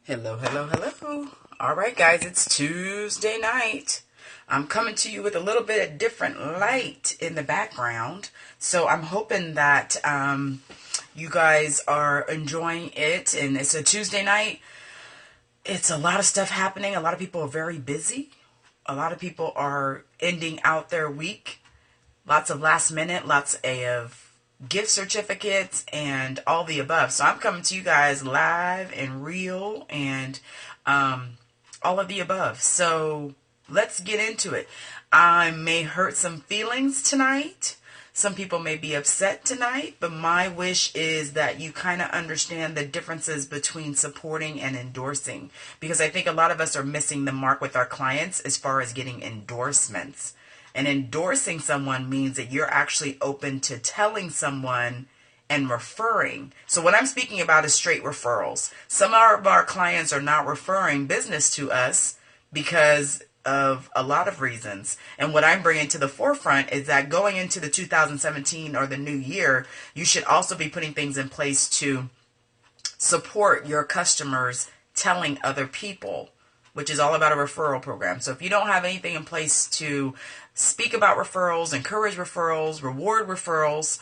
Hello, hello, hello. All right, guys, it's Tuesday night. I'm coming to you with a little bit of different light in the background. So I'm hoping that you guys are enjoying it. And it's a Tuesday night. It's a lot of stuff happening. A lot of people are very busy. A lot of people are ending out their week. Lots of last minute, lots of gift certificates and all the above. So I'm coming to you guys live and real and all of the above. So let's get into it. I may hurt some feelings tonight. Some people may be upset tonight, but my wish is that you kind of understand the differences between supporting and endorsing, because I think a lot of us are missing the mark with our clients as far as getting endorsements. And endorsing someone means that you're actually open to telling someone and referring. So what I'm speaking about is straight referrals. Some of our clients are not referring business to us because of a lot of reasons. And what I'm bringing to the forefront is that going into the 2017 or the new year, you should also be putting things in place to support your customers telling other people, which is all about a referral program. So if you don't have anything in place to speak about referrals, encourage referrals, reward referrals,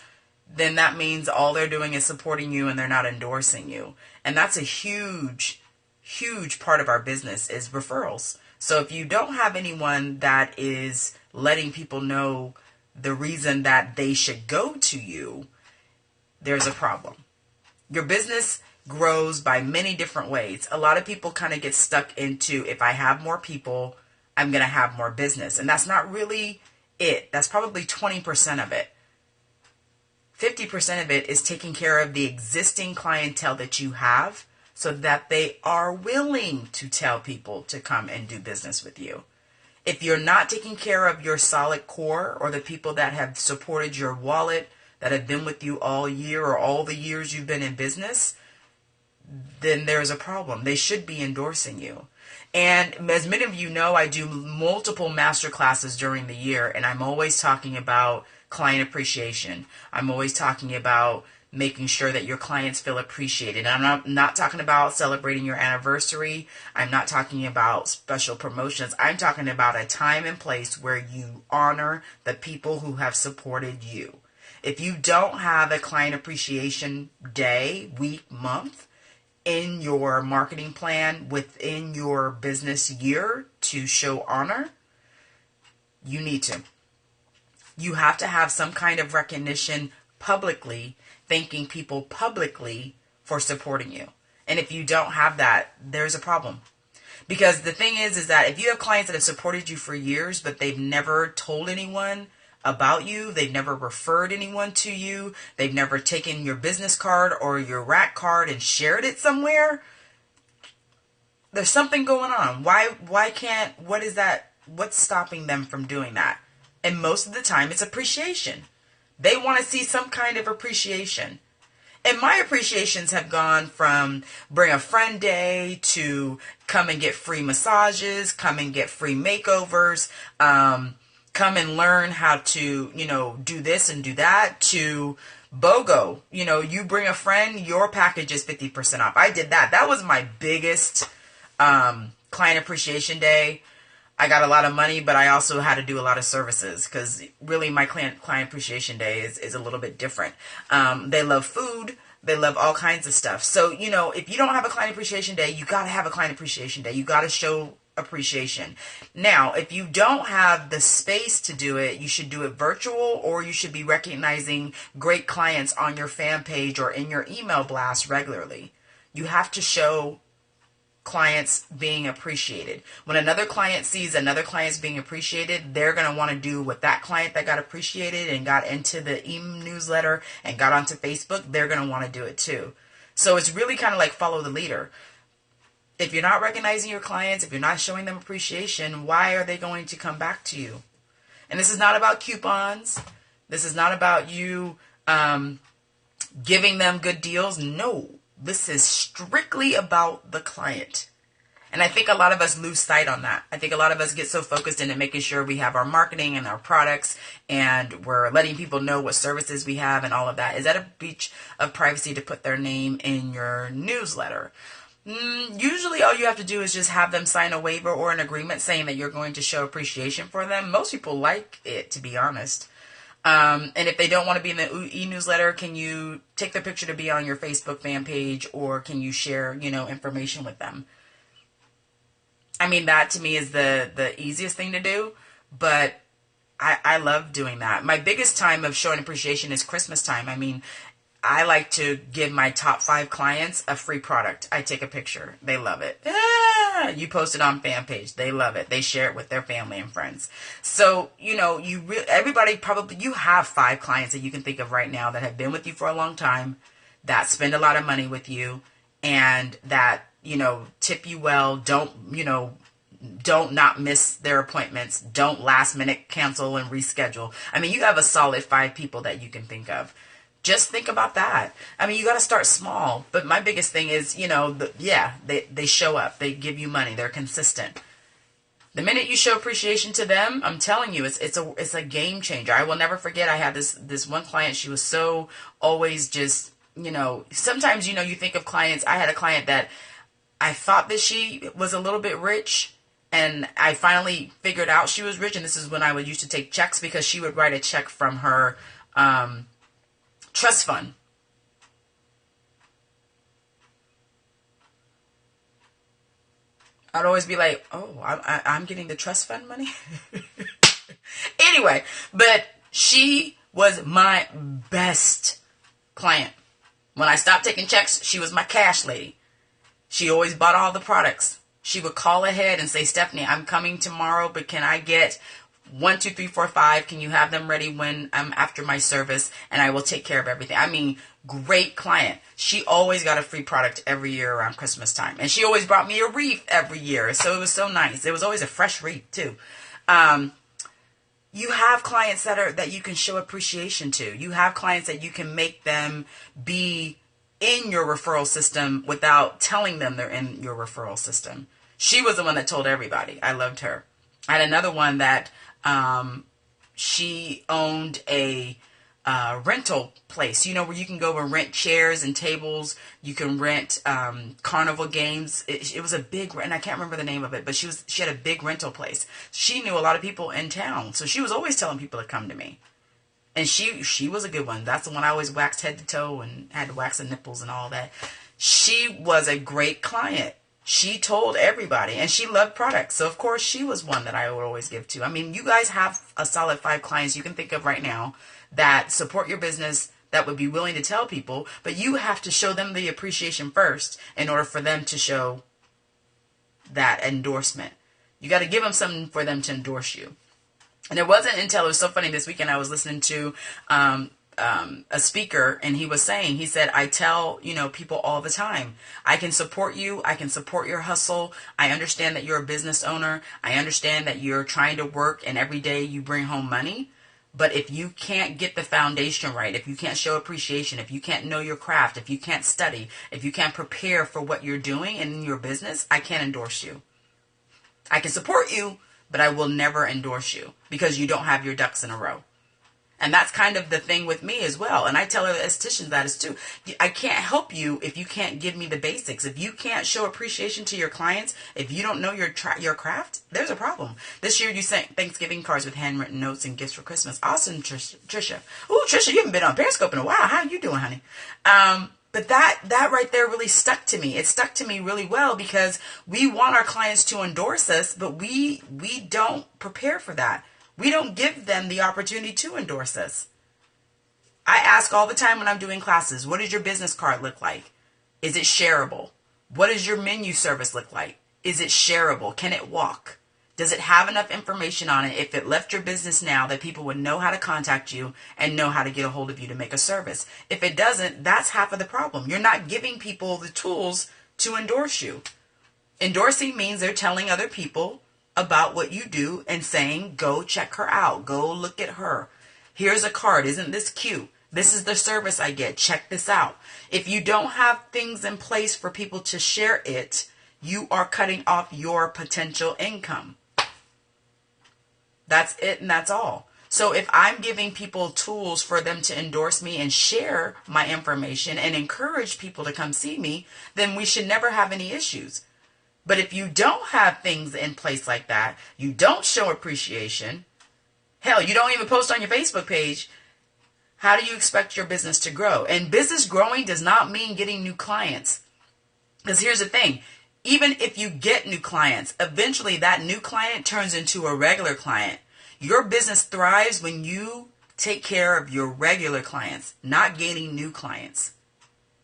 then that means all they're doing is supporting you and they're not endorsing you. And that's a huge, huge part of our business is referrals. So if you don't have anyone that is letting people know the reason that they should go to you, there's a problem. Your business grows by many different ways. A lot of people kind of get stuck into, if I have more people, I'm going to have more business. And that's not really it. That's probably 20% of it. 50% of it is taking care of the existing clientele that you have so that they are willing to tell people to come and do business with you. If you're not taking care of your solid core or the people that have supported your wallet, that have been with you all year or all the years you've been in business, then there's a problem. They should be endorsing you. And as many of you know, I do multiple master classes during the year, and I'm always talking about client appreciation. I'm always talking about making sure that your clients feel appreciated. And I'm not talking about celebrating your anniversary. I'm not talking about special promotions. I'm talking about a time and place where you honor the people who have supported you. If you don't have a client appreciation day, week, month in your marketing plan within your business year to show honor, you need to. You have to have some kind of recognition publicly, thanking people publicly for supporting you. And if you don't have that, there's a problem. Because the thing is that if you have clients that have supported you for years, but they've never told anyone about you, they've never referred anyone to you, they've never taken your business card or your rack card and shared it somewhere, there's something going on. What is that? What's stopping them from doing that? And most of the time it's appreciation. They want to see some kind of appreciation. And my appreciations have gone from bring a friend day to come and get free massages, come and get free makeovers, come and learn how to, do this and do that, to BOGO. You bring a friend, your package is 50% off. I did that. That was my biggest client appreciation day. I got a lot of money, but I also had to do a lot of services because really my client appreciation day is a little bit different. They love food. They love all kinds of stuff. So, if you don't have a client appreciation day, you got to have a client appreciation day. You got to show appreciation. Now, if you don't have the space to do it, you should do it virtual, or you should be recognizing great clients on your fan page or in your email blast regularly. You have to show clients being appreciated. When another client sees another client's being appreciated, they're going to want to do what that client that got appreciated and got into the newsletter and got onto Facebook, they're going to want to do it too. So it's really kind of like follow the leader. If you're not recognizing your clients, if you're not showing them appreciation, why are they going to come back to you? And this is not about coupons. This is not about you giving them good deals. No. This is strictly about the client. And I think a lot of us lose sight on that. I think a lot of us get so focused into making sure we have our marketing and our products and we're letting people know what services we have and all of that. Is that a breach of privacy to put their name in your newsletter? Usually all you have to do is just have them sign a waiver or an agreement saying that you're going to show appreciation for them. Most people like it, to be honest. And if they don't want to be in the e-newsletter, can you take their picture to be on your Facebook fan page, or can you share, information with them? I mean, that to me is the easiest thing to do, but I love doing that. My biggest time of showing appreciation is Christmas time. I mean, I like to give my top 5 clients a free product. I take a picture. They love it. You post it on fan page. They love it. They share it with their family and friends. So, everybody probably, you have 5 clients that you can think of right now that have been with you for a long time, that spend a lot of money with you, and that, tip you well, don't not miss their appointments, don't last minute cancel and reschedule. I mean, you have a solid 5 people that you can think of. Just think about that. I mean, you got to start small. But my biggest thing is, they show up. They give you money. They're consistent. The minute you show appreciation to them, I'm telling you, it's a game changer. I will never forget. I had this one client. She was so always just, sometimes, you think of clients. I had a client that I thought that she was a little bit rich. And I finally figured out she was rich. And this is when I would used to take checks, because she would write a check from her trust fund. I'd always be like, oh, I'm getting the trust fund money. Anyway, but she was my best client. When I stopped taking checks, she was my cash lady. She always bought all the products. She would call ahead and say, Stephanie, I'm coming tomorrow, but can I get 1, 2, 3, 4, 5. Can you have them ready when I'm after my service, and I will take care of everything. I mean, great client. She always got a free product every year around Christmas time. And she always brought me a wreath every year. So it was so nice. It was always a fresh wreath too. You have clients that you can show appreciation to. You have clients that you can make them be in your referral system without telling them they're in your referral system. She was the one that told everybody. I loved her. I had another one that she owned a rental place, where you can go and rent chairs and tables. You can rent carnival games. It was a big, and I can't remember the name of it, but she had a big rental place. She knew a lot of people in town, so she was always telling people to come to me. And she was a good one. That's the one I always waxed head to toe and had to wax the nipples and all that. She was a great client. She told everybody, and she loved products. So, of course, she was one that I would always give to. I mean, you guys have a solid 5 clients you can think of right now that support your business, that would be willing to tell people, but you have to show them the appreciation first in order for them to show that endorsement. You got to give them something for them to endorse you. And it wasn't until, it was so funny, this weekend I was listening to a speaker, and he said, I tell, people all the time, I can support you. I can support your hustle. I understand that you're a business owner. I understand that you're trying to work and every day you bring home money. But if you can't get the foundation right, if you can't show appreciation, if you can't know your craft, if you can't study, if you can't prepare for what you're doing in your business, I can't endorse you. I can support you, but I will never endorse you because you don't have your ducks in a row. And that's kind of the thing with me as well. And I tell estheticians that is too. I can't help you if you can't give me the basics. If you can't show appreciation to your clients, if you don't know your craft, there's a problem. This year you sent Thanksgiving cards with handwritten notes and gifts for Christmas. Awesome, Trisha. Ooh, Trisha, you haven't been on Periscope in a while. How are you doing, honey? But that right there really stuck to me. It stuck to me really well because we want our clients to endorse us, but we don't prepare for that. We don't give them the opportunity to endorse us. I ask all the time when I'm doing classes, what does your business card look like? Is it shareable? What does your menu service look like? Is it shareable? Can it walk? Does it have enough information on it if it left your business now that people would know how to contact you and know how to get a hold of you to make a service? If it doesn't, that's half of the problem. You're not giving people the tools to endorse you. Endorsing means they're telling other people about what you do and saying, go check her out. Go look at her. Here's a card. Isn't this cute? This is the service I get. Check this out. If you don't have things in place for people to share it, you are cutting off your potential income. That's it, and that's all. So if I'm giving people tools for them to endorse me and share my information and encourage people to come see me, then we should never have any issues. But if you don't have things in place like that, you don't show appreciation, hell, you don't even post on your Facebook page, how do you expect your business to grow? And business growing does not mean getting new clients. Because here's the thing, even if you get new clients, eventually that new client turns into a regular client. Your business thrives when you take care of your regular clients, not gaining new clients.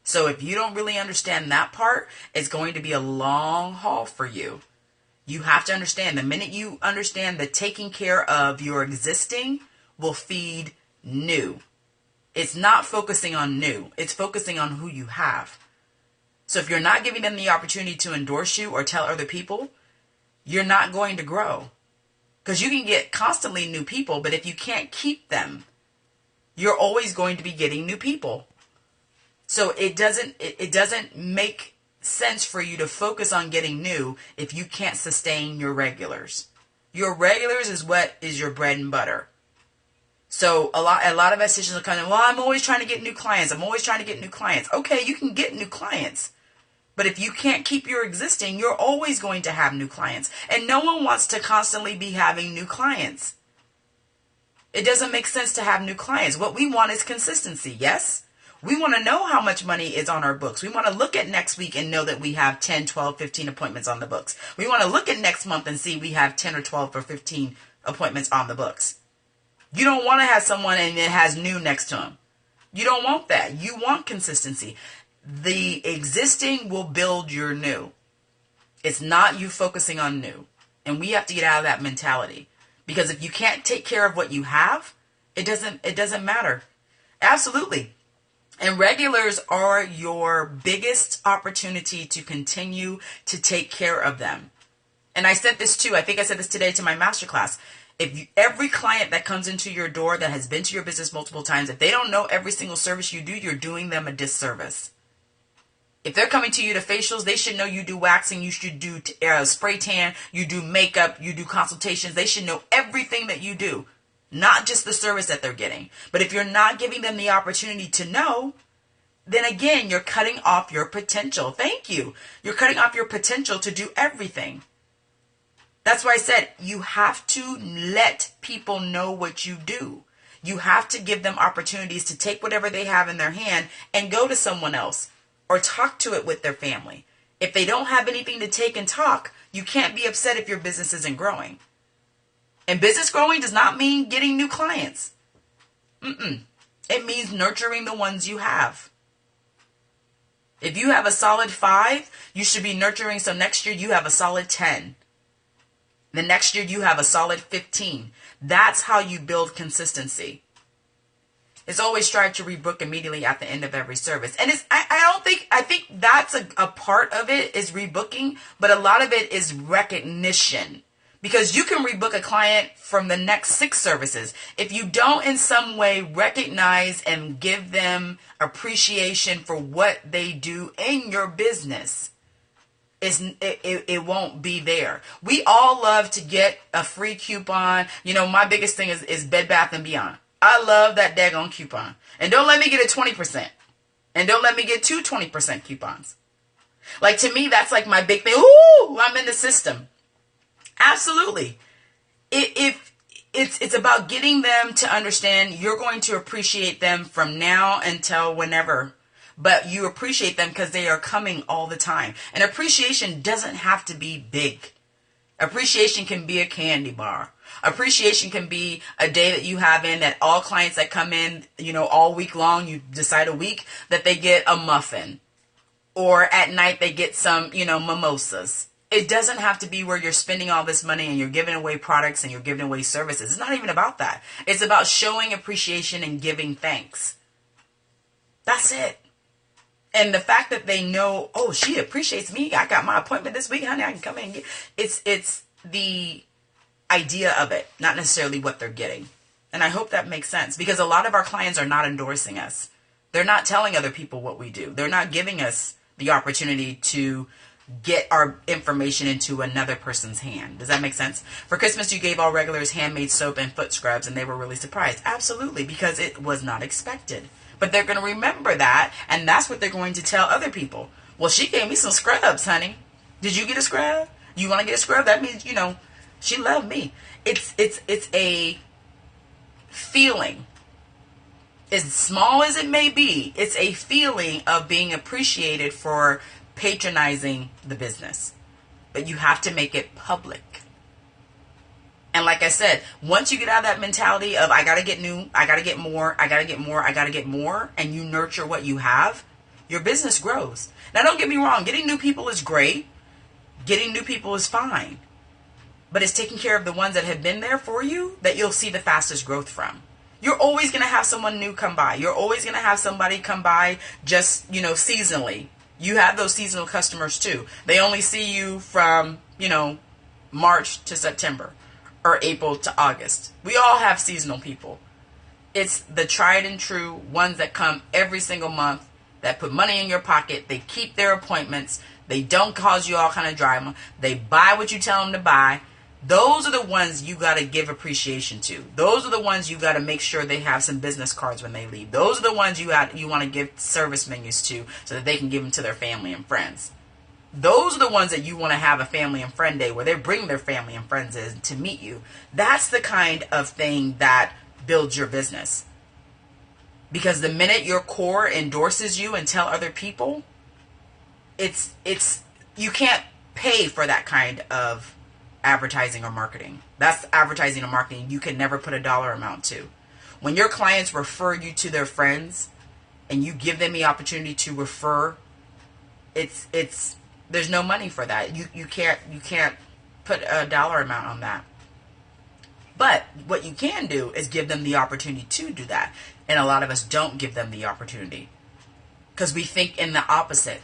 So if you don't really understand that part, it's going to be a long haul for you. You have to understand, the minute you understand that taking care of your existing will feed new. It's not focusing on new. It's focusing on who you have. So if you're not giving them the opportunity to endorse you or tell other people, you're not going to grow. Because you can get constantly new people, but if you can't keep them, you're always going to be getting new people. So it doesn't make sense for you to focus on getting new if you can't sustain your regulars. Your regulars is what is your bread and butter. So a lot of estheticians are kind of, well, I'm always trying to get new clients. I'm always trying to get new clients. Okay, you can get new clients. But if you can't keep your existing, you're always going to have new clients. And no one wants to constantly be having new clients. It doesn't make sense to have new clients. What we want is consistency, yes? We want to know how much money is on our books. We want to look at next week and know that we have 10, 12, 15 appointments on the books. We want to look at next month and see we have 10 or 12 or 15 appointments on the books. You don't want to have someone and it has new next to them. You don't want that. You want consistency. The existing will build your new. It's not you focusing on new. And we have to get out of that mentality. Because if you can't take care of what you have, it doesn't matter. Absolutely. And regulars are your biggest opportunity to continue to take care of them. And I said this too. I think I said this today to my masterclass. Every client that comes into your door that has been to your business multiple times, if they don't know every single service you do, you're doing them a disservice. If they're coming to you to facials, they should know you do waxing, you should do spray tan, you do makeup, you do consultations. They should know everything that you do, not just the service that they're getting. But if you're not giving them the opportunity to know, then again, you're cutting off your potential. Thank you. You're cutting off your potential to do everything. That's why I said you have to let people know what you do. You have to give them opportunities to take whatever they have in their hand and go to someone else or talk to it with their family. If they don't have anything to take and talk, you can't be upset if your business isn't growing. And business growing does not mean getting new clients. It means nurturing the ones you have. If you have a solid 5, you should be nurturing. So next year you have a solid 10. The next year you have a solid 15. That's how you build consistency. It's always strive to rebook immediately at the end of every service. And I think that's a part of it is rebooking, but a lot of it is recognition. Because you can rebook a client from the next 6 services. If you don't in some way recognize and give them appreciation for what they do in your business, it won't be there. We all love to get a free coupon. You know, my biggest thing is Bed Bath & Beyond. I love that daggone coupon. And don't let me get a 20%. And don't let me get 2 20% coupons. Like, to me, that's like my big thing. Ooh, I'm in the system. Absolutely. It's about getting them to understand you're going to appreciate them from now until whenever. But you appreciate them because they are coming all the time. And appreciation doesn't have to be big. Appreciation can be a candy bar. Appreciation can be a day that you have in that all clients that come in, you know, all week long, you decide a week that they get a muffin. Or at night they get some, you know, mimosas. It doesn't have to be where you're spending all this money and you're giving away products and you're giving away services. It's not even about that. It's about showing appreciation and giving thanks. That's it. And the fact that they know, oh, she appreciates me. I got my appointment this week, honey. I can come in and get. It's the idea of it, not necessarily what they're getting. And I hope that makes sense because a lot of our clients are not endorsing us. They're not telling other people what we do. They're not giving us the opportunity to get our information into another person's hand. Does that make sense? For Christmas, you gave all regulars handmade soap and foot scrubs, and they were really surprised. Absolutely, because it was not expected. But they're going to remember that, and that's what they're going to tell other people. Well, she gave me some scrubs, honey. Did you get a scrub? You want to get a scrub? That means, she loved me. It's a feeling. As small as it may be, it's a feeling of being appreciated for patronizing the business. But you have to make it public. And like I said, once you get out of that mentality of I got to get new, I got to get more, I got to get more, I got to get more, and you nurture what you have, your business grows. Now, don't get me wrong. Getting new people is great. Getting new people is fine. But it's taking care of the ones that have been there for you that you'll see the fastest growth from. You're always going to have someone new come by. You're always going to have somebody come by just, seasonally. You have those seasonal customers too. They only see you from, March to September or April to August. We all have seasonal people. It's the tried and true ones that come every single month, that put money in your pocket. They keep their appointments. They don't cause you all kind of drama. They buy what you tell them to buy. Those are the ones you got to give appreciation to. Those are the ones you got to make sure they have some business cards when they leave. Those are the ones you want to give service menus to so that they can give them to their family and friends. Those are the ones that you want to have a family and friend day where they bring their family and friends in to meet you. That's the kind of thing that builds your business. Because the minute your core endorses you and tell other people, it's you can't pay for that kind of advertising or marketing. That's advertising or marketing you can never put a dollar amount to. When your clients refer you to their friends and you give them the opportunity to refer, it's there's no money for that. You can't put a dollar amount on that. But what you can do is give them the opportunity to do that. And a lot of us don't give them the opportunity because we think in the opposite.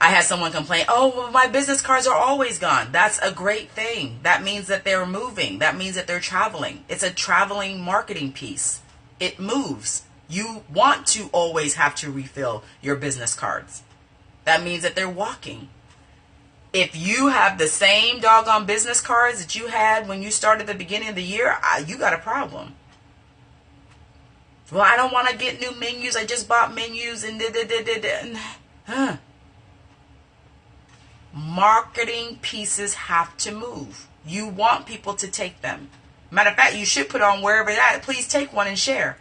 I had someone complain, oh, well, my business cards are always gone. That's a great thing. That means that they're moving. That means that they're traveling. It's a traveling marketing piece. It moves. You want to always have to refill your business cards. That means that they're walking. If you have the same doggone business cards that you had when you started the beginning of the year, you got a problem. Well, I don't want to get new menus. I just bought menus and Marketing pieces have to move. You want people to take them. Matter of fact, you should put on wherever it's at. Please take one and share.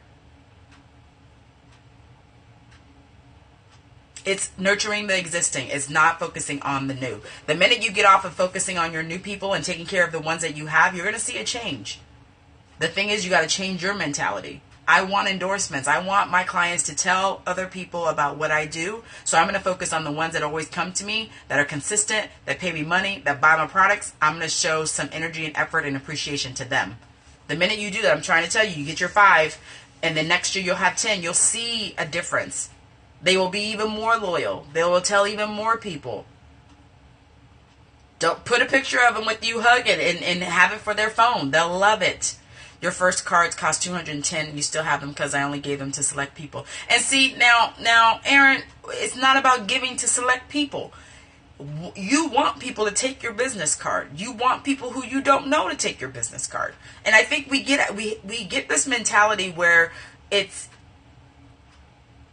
It's nurturing the existing. It's not focusing on the new. The minute you get off of focusing on your new people and taking care of the ones that you have, you're going to see a change. The thing is, you got to change your mentality. I want endorsements. I want my clients to tell other people about what I do. So I'm going to focus on the ones that always come to me, that are consistent, that pay me money, that buy my products. I'm going to show some energy and effort and appreciation to them. The minute you do that, I'm trying to tell you, you get your 5, and then next year you'll have 10. You'll see a difference. They will be even more loyal. They will tell even more people. Don't put a picture of them with you hugging and have it for their phone. They'll love it. Your first cards cost $210 and you still have them because I only gave them to select people. And see, now, Aaron, it's not about giving to select people. You want people to take your business card. You want people who you don't know to take your business card. And I think we get this mentality where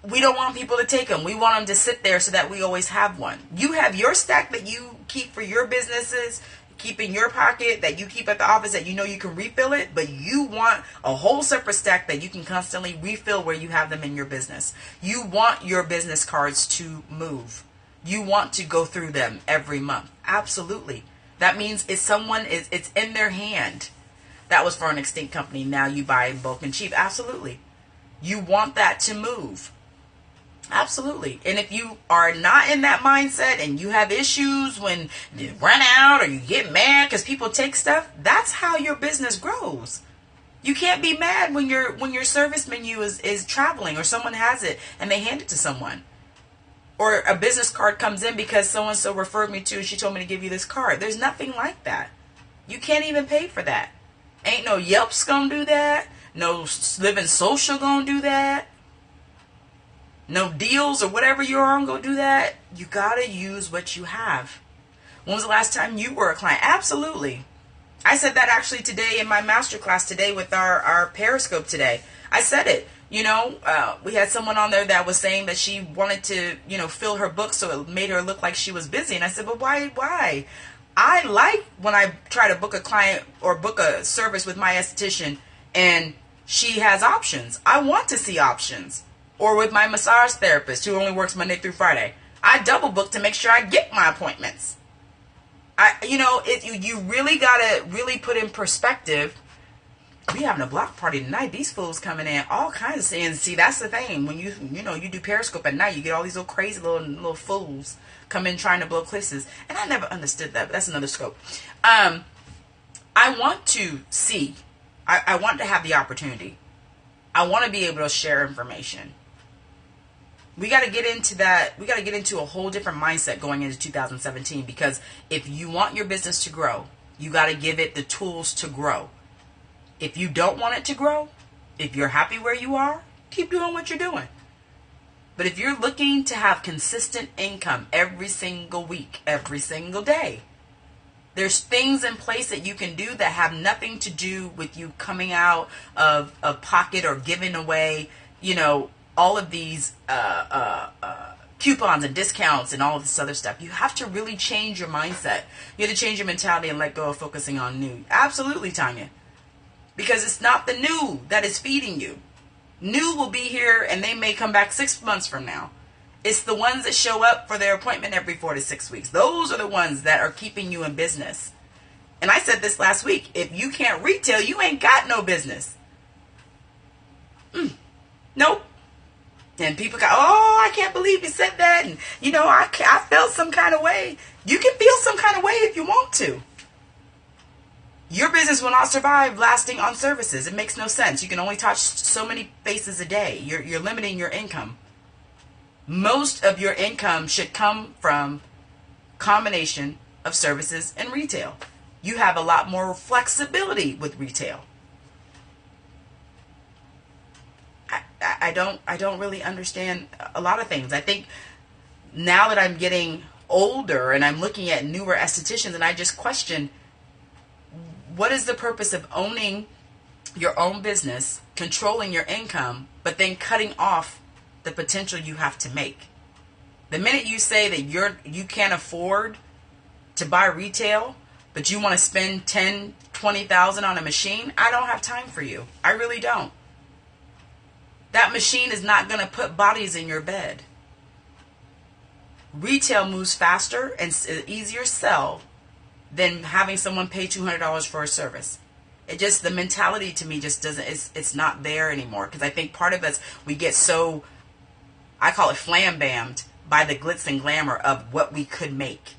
we don't want people to take them. We want them to sit there so that we always have one. You have your stack that you keep for your businesses, keep in your pocket, that you keep at the office that you know you can refill it, but you want a whole separate stack that you can constantly refill where you have them in your business. You want your business cards to move. You want to go through them every month. Absolutely. That means it's in their hand. That was for an extinct company. Now you buy in bulk and cheap. Absolutely. You want that to move. Absolutely. And if you are not in that mindset and you have issues when you run out or you get mad because people take stuff, that's how your business grows. You can't be mad when your service menu is traveling or someone has it and they hand it to someone. Or a business card comes in because so-and-so referred me to and she told me to give you this card. There's nothing like that. You can't even pay for that. Ain't no Yelp's gonna do that. No Living Social gonna do that. no deals or whatever you're on, go do that. You gotta use what you have. When was the last time you were a client? Absolutely. I said that actually today in my masterclass today with our Periscope today. I said it. We had someone on there that was saying that she wanted to, fill her book so it made her look like she was busy. And I said, but why? I like when I try to book a client or book a service with my esthetician and she has options. I want to see options. Or with my massage therapist who only works Monday through Friday. I double book to make sure I get my appointments. You really gotta really put in perspective. We having a block party tonight. These fools coming in, all kinds of things. And see, that's the thing. When you do Periscope at night, you get all these little crazy little fools come in trying to blow kisses. And I never understood that, but that's another scope. I want to see. I want to have the opportunity. I want to be able to share information. We got to get into that. We got to get into a whole different mindset going into 2017, because if you want your business to grow, you got to give it the tools to grow. If you don't want it to grow, if you're happy where you are, keep doing what you're doing. But if you're looking to have consistent income every single week, every single day, there's things in place that you can do that have nothing to do with you coming out of a pocket or giving away, all of these coupons and discounts and all of this other stuff. You have to really change your mindset. You have to change your mentality and let go of focusing on new. Absolutely, Tanya. Because it's not the new that is feeding you. New will be here and they may come back 6 months from now. It's the ones that show up for their appointment every 4 to 6 weeks. Those are the ones that are keeping you in business. And I said this last week. If you can't retail, you ain't got no business. Nope. And people go, oh, I can't believe you said that. And, I felt some kind of way. You can feel some kind of way if you want to. Your business will not survive lasting on services. It makes no sense. You can only touch so many faces a day. You're limiting your income. Most of your income should come from combination of services and retail. You have a lot more flexibility with retail. I don't really understand a lot of things. I think now that I'm getting older and I'm looking at newer estheticians, and I just question, what is the purpose of owning your own business, controlling your income, but then cutting off the potential you have to make? The minute you say that you can't afford to buy retail, but you want to spend $10,000, $20,000 on a machine, I don't have time for you. I really don't. That machine is not going to put bodies in your bed. Retail moves faster and easier sell than having someone pay $200 for a service. The mentality to me just doesn't, it's not there anymore. Because I think part of us, we get so, I call it flambammed by the glitz and glamour of what we could make.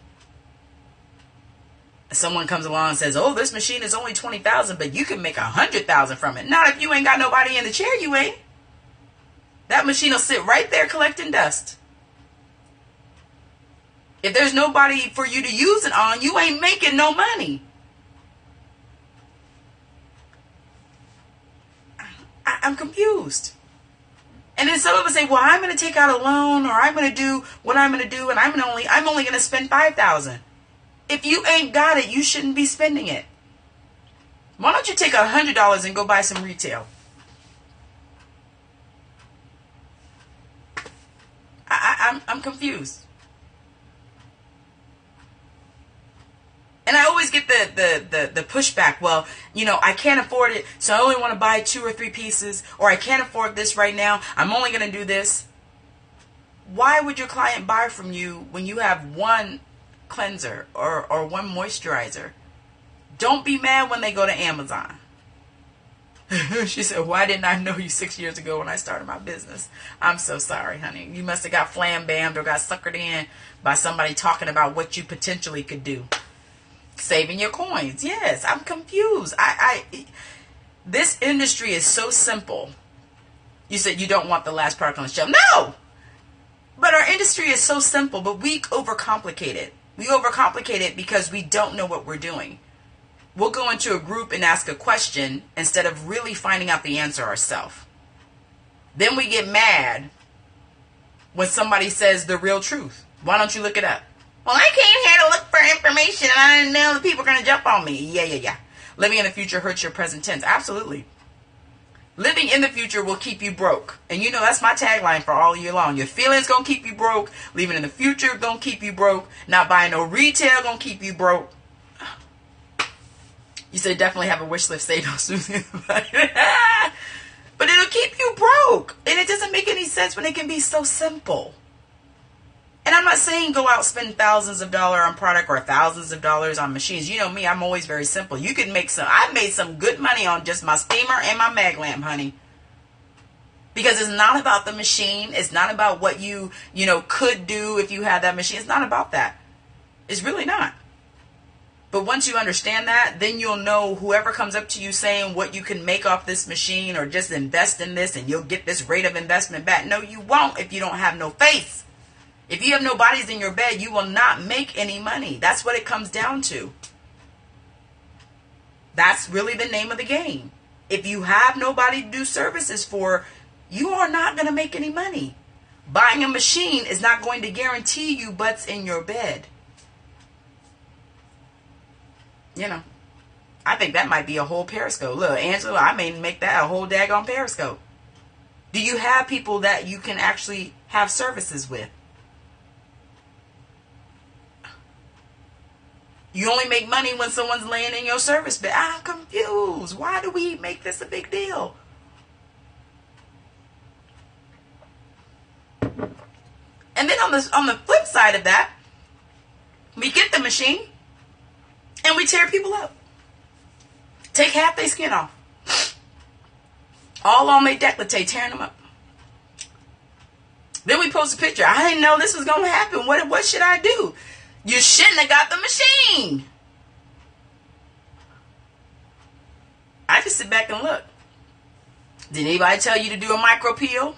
Someone comes along and says, oh, this machine is only $20,000, but you can make $100,000 from it. Not if you ain't got nobody in the chair, you ain't. That machine will sit right there collecting dust. If there's nobody for you to use it on, you ain't making no money. I'm confused. And then some of us say, well, I'm going to take out a loan, or I'm going to do what I'm going to do, and I'm only going to spend $5,000. If you ain't got it, you shouldn't be spending it. Why don't you take $100 and go buy some retail? I'm confused. And I always get the pushback. Well, I can't afford it, so I only want to buy 2 or 3 pieces, or I can't afford this right now. I'm only going to do this. Why would your client buy from you when you have one cleanser or one moisturizer? Don't be mad when they go to Amazon. She said, why didn't I know you 6 years ago when I started my business? I'm so sorry, honey. You must have got flambammed or got suckered in by somebody talking about what you potentially could do. Saving your coins. Yes, I'm confused. This industry is so simple. You said you don't want the last product on the shelf. No! But our industry is so simple, but we overcomplicate it. We overcomplicate it because we don't know what we're doing. We'll go into a group and ask a question instead of really finding out the answer ourselves. Then we get mad when somebody says the real truth? Why don't you look it up? Well, I came here to look for information and I didn't know that people are going to jump on me. Yeah. Living in the future hurts your present tense. Absolutely. Living in the future will keep you broke. And you know that's my tagline for all year long. Your feelings going to keep you broke. Living in the future going to keep you broke. Not buying no retail going to keep you broke. You said definitely have a wish list. Say don't smooth. But it'll keep you broke. And it doesn't make any sense when it can be so simple. And I'm not saying go out spend thousands of dollars on product or thousands of dollars on machines. You know me, I'm always very simple. You can make I've made some good money on just my steamer and my mag lamp, honey. Because it's not about the machine. It's not about what you could do if you had that machine. It's not about that. It's really not. But once you understand that, then you'll know whoever comes up to you saying what you can make off this machine or just invest in this and you'll get this rate of investment back. No, you won't if you don't have no faith. If you have no bodies in your bed, you will not make any money. That's what it comes down to. That's really the name of the game. If you have nobody to do services for, you are not going to make any money. Buying a machine is not going to guarantee you butts in your bed. I think that might be a whole Periscope. Look, Angela, I may make that a whole daggone Periscope. Do you have people that you can actually have services with? You only make money when someone's laying in your service bed. I'm confused. Why do we make this a big deal? And then on the flip side of that, we get the machine and we tear people up. Take half their skin off. All on their décolleté, tearing them up. Then we post a picture. I didn't know this was going to happen. What should I do? You shouldn't have got the machine. I just sit back and look. Did anybody tell you to do a micro peel?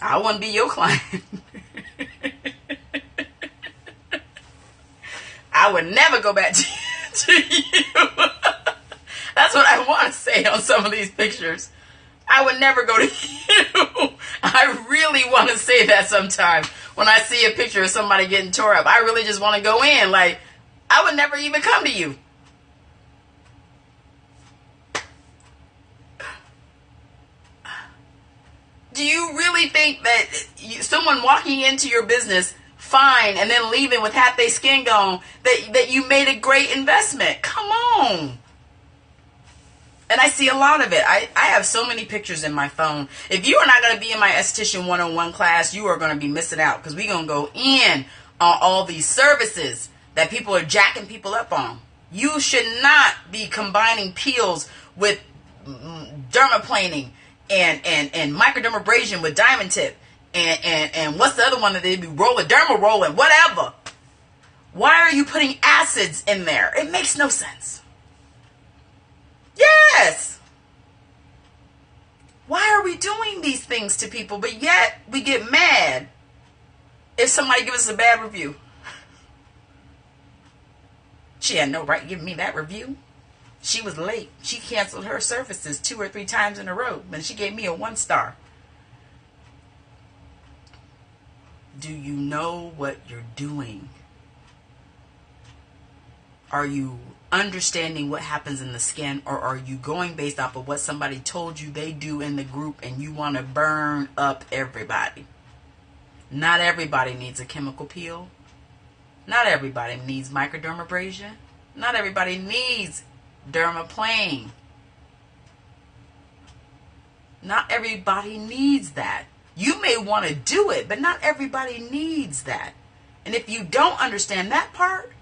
I wouldn't be your client. I would never go back to you. That's what I want to say on some of these pictures. I would never go to you. I really want to say that sometimes when I see a picture of somebody getting tore up. I really just want to go in. Like, I would never even come to you. Do you really think that someone walking into your business fine and then leaving with half their skin gone, that you made a great investment? Come on. And I see a lot of it. I have so many pictures in my phone. If you are not going to be in my Esthetician 101 class, you are going to be missing out, because we're going to go in on all these services that people are jacking people up on. You should not be combining peels with dermaplaning and microdermabrasion with diamond tip and what's the other one that they do? Derma rolling, whatever. Why are you putting acids in there? It makes no sense. Yes. Why are we doing these things to people, but yet we get mad if somebody gives us a bad review? She had no right giving me that review. She was late. She canceled her services 2 or 3 times in a row, and she gave me a 1 star. Do you know what you're doing? Are you understanding what happens in the skin, or are you going based off of what somebody told you they do in the group and you want to burn up everybody? Not everybody needs a chemical peel. Not everybody needs microdermabrasion. Not everybody needs dermaplane. Not everybody needs that. You may want to do it, but not everybody needs that. And if you don't understand that part,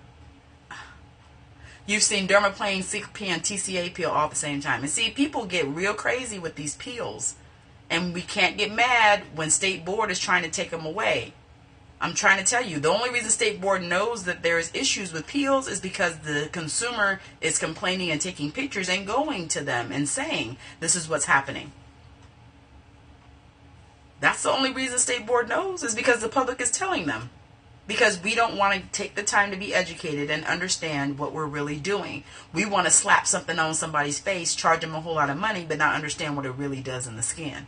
you've seen dermaplane, CP, and TCA peel all at the same time. And see, people get real crazy with these peels. And we can't get mad when State Board is trying to take them away. I'm trying to tell you, the only reason State Board knows that there's issues with peels is because the consumer is complaining and taking pictures and going to them and saying, this is what's happening. That's the only reason State Board knows, is because the public is telling them. Because we don't want to take the time to be educated and understand what we're really doing. We want to slap something on somebody's face, charge them a whole lot of money, but not understand what it really does in the skin.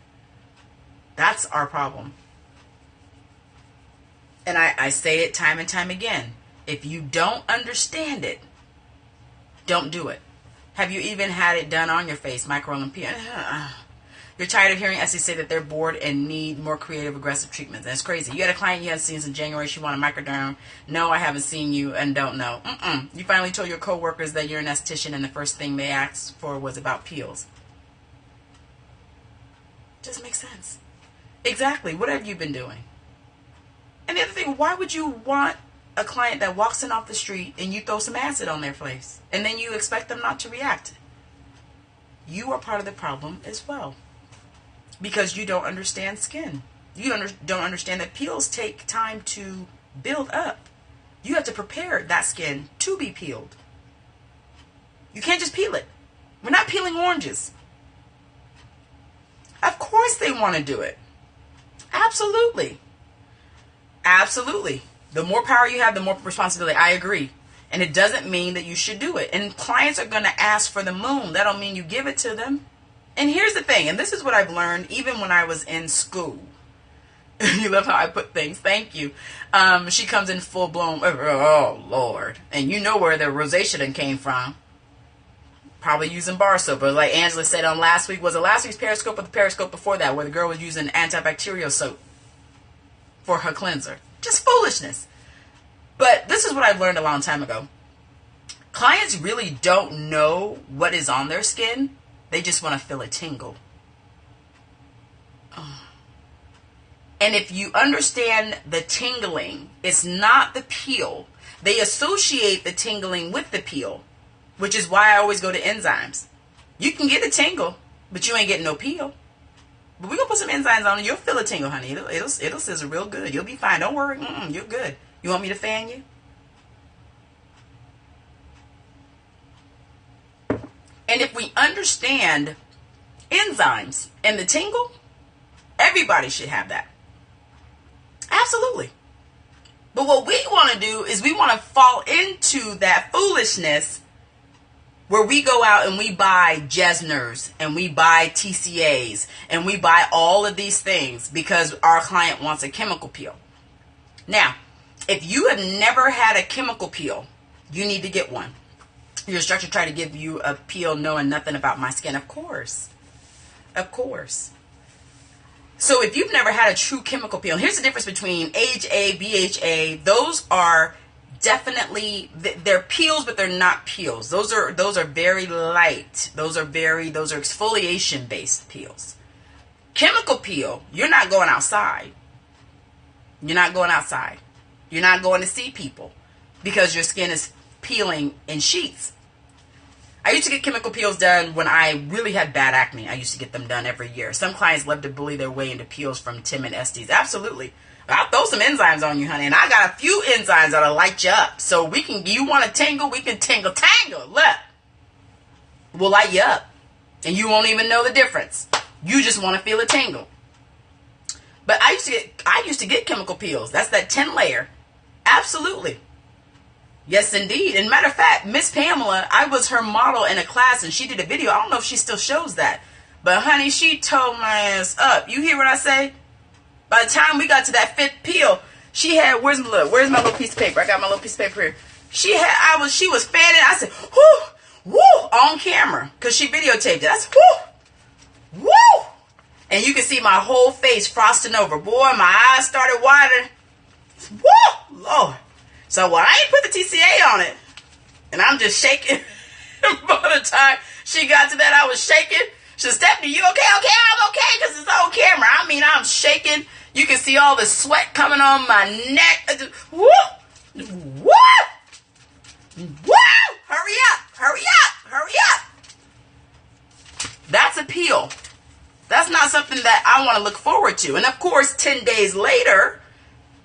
That's our problem. And I say it time and time again. If you don't understand it, don't do it. Have you even had it done on your face, microlympia? You're tired of hearing Essie say that they're bored and need more creative, aggressive treatments. That's crazy. You had a client you hadn't seen since January. She wanted microderm. No, I haven't seen you and don't know. You finally told your coworkers that you're an esthetician and the first thing they asked for was about peels. Doesn't make sense. Exactly. What have you been doing? And the other thing, why would you want a client that walks in off the street and you throw some acid on their face and then you expect them not to react? You are part of the problem as well. Because you don't understand skin. You don't understand that peels take time to build up. You have to prepare that skin to be peeled. You can't just peel it. We're not peeling oranges. Of course they want to do it. Absolutely. Absolutely. The more power you have, the more responsibility. I agree. And it doesn't mean that you should do it. And clients are going to ask for the moon. That don't mean you give it to them. And here's the thing, and this is what I've learned even when I was in school. You love how I put things. Thank you. She comes in full blown, oh, Lord. And you know where the rosacea done came from. Probably using bar soap. But like Angela said on last week, was it last week's Periscope or the Periscope before that, where the girl was using antibacterial soap for her cleanser? Just foolishness. But this is what I've learned a long time ago. Clients really don't know what is on their skin. They just want to feel a tingle. And if you understand the tingling, it's not the peel. They associate the tingling with the peel, which is why I always go to enzymes. You can get a tingle, but you ain't getting no peel. But we're going to put some enzymes on it. You'll feel a tingle, honey. It'll sizzle real good. You'll be fine. Don't worry. You're good. You want me to fan you? And if we understand enzymes and the tingle, everybody should have that. Absolutely. But what we want to do is we want to fall into that foolishness where we go out and we buy Jesners and we buy TCAs and we buy all of these things because our client wants a chemical peel. Now, if you have never had a chemical peel, you need to get one. Your instructor tried to give you a peel knowing nothing about my skin. Of course. Of course. So if you've never had a true chemical peel, here's the difference between AHA, BHA. Those are definitely, they're peels, but they're not peels. Those are very light. Those are exfoliation based peels. Chemical peel, you're not going outside. You're not going outside. You're not going to see people because your skin is peeling in sheets. I used to get chemical peels done when I really had bad acne. I used to get them done every year. Some clients love to bully their way into peels from Tim and Estes. Absolutely. I'll throw some enzymes on you, honey. And I got a few enzymes that'll light you up. So you want to tingle? We can tingle. Look. We'll light you up. And you won't even know the difference. You just want to feel a tingle. But I used to get chemical peels. That's that 10 layer. Absolutely. Yes, indeed. And matter of fact, Miss Pamela, I was her model in a class and she did a video. I don't know if she still shows that. But honey, she tore my ass up. You hear what I say? By the time we got to that 5th peel, she had, where's my little piece of paper? I got my little piece of paper here. She was fanning. I said, whoo, on camera. Because she videotaped it. I said, whoo. And you can see my whole face frosting over. Boy, my eyes started watering. Woo, Lord. So I ain't put the TCA on it. And I'm just shaking. By the time she got to that, I was shaking. She said, Stephanie, you okay? Okay, I'm okay because it's on camera. I mean, I'm shaking. You can see all the sweat coming on my neck. Woo! Woo! Woo! Hurry up! That's a peel. That's not something that I want to look forward to. And of course, 10 days later,